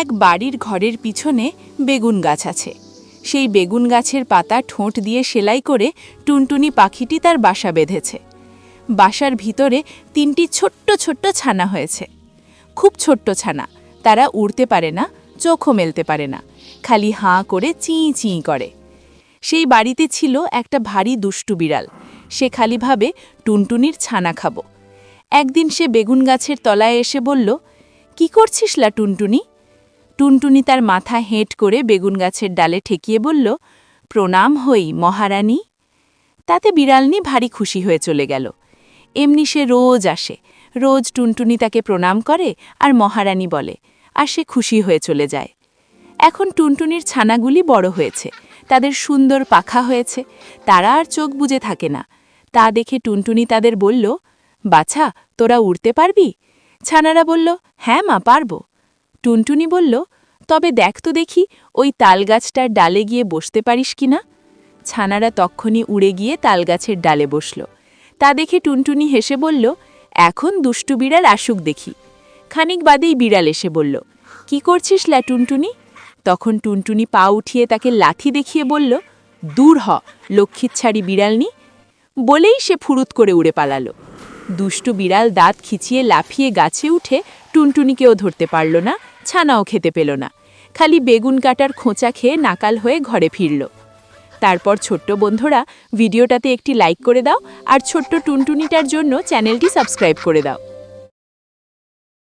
এক বাড়ির ঘরের পিছনে বেগুন গাছ আছে। সেই বেগুন গাছের পাতা ঠোঁট দিয়ে সেলাই করে টুনটুনি পাখিটি তার বাসা বেঁধেছে। বাসার ভিতরে 3টি ছোট্ট ছোট্ট ছানা হয়েছে। খুব ছোট্ট ছানা, তারা উড়তে পারে না, চোখও মেলতে পারে না, খালি হাঁ করে চিঁ চিঁ করে। সেই বাড়িতে ছিল একটা ভারী দুষ্টু বিড়াল। সে খালি ভাবে টুনটুনির ছানা খাবো। একদিন সে বেগুন গাছের তলায় এসে বলল, কি করছিস লা টুনটুনি? টুনটুনি তার মাথা হেঁট করে বেগুন গাছের ডালে ঠেকিয়ে বলল, প্রণাম হই মহারানী। তাতে বিড়ালনি ভারী খুশি হয়ে চলে গেল। এমনি সে রোজ আসে, রোজ টুনটুনি তাকে প্রণাম করে আর মহারানী বলে, আর সে খুশি হয়ে চলে যায়। এখন টুনটুনির ছানাগুলি বড় হয়েছে, তাদের সুন্দর পাখা হয়েছে, তারা আর চোখ বুজে থাকে না। তা দেখে টুনটুনি তাদের বলল, বাছা, তোরা উড়তে পারবি? ছানারা বলল, হ্যাঁ মা, পারব। টুনটুনি বলল, তবে দেখ তো দেখি ওই তালগাছটার ডালে গিয়ে বসতে পারিস কিনা। ছানারা তক্ষুনি উড়ে গিয়ে তালগাছের ডালে বসল। তা দেখে টুনটুনি হেসে বলল, এখন দুষ্টু বিড়াল আসুক দেখি। খানিক বাদেই বিড়াল এসে বলল, কি করছিস লা টুনটুনি? তখন টুনটুনি পা উঠিয়ে তাকে লাথি দেখিয়ে বলল, দূর হ লক্ষ্মীচ্ছাড়ি বিড়ালনি। বলেই সে ফুরুত করে উড়ে পালালো। দুষ্টু বিড়াল দাঁত খিচিয়ে লাফিয়ে গাছে উঠে টুনটুনিকেও ধরতে পারল না, ছানাও খেতে পেল না, খালি বেগুন কাটার খোঁচা খেয়ে নাকাল হয়ে ঘরে ফিরল। তারপর ছোট্ট বন্ধুরা, ভিডিওটাতে একটি লাইক করে দাও আর ছোট্ট টুনটুনিটার জন্য চ্যানেলটি সাবস্ক্রাইব করে দাও।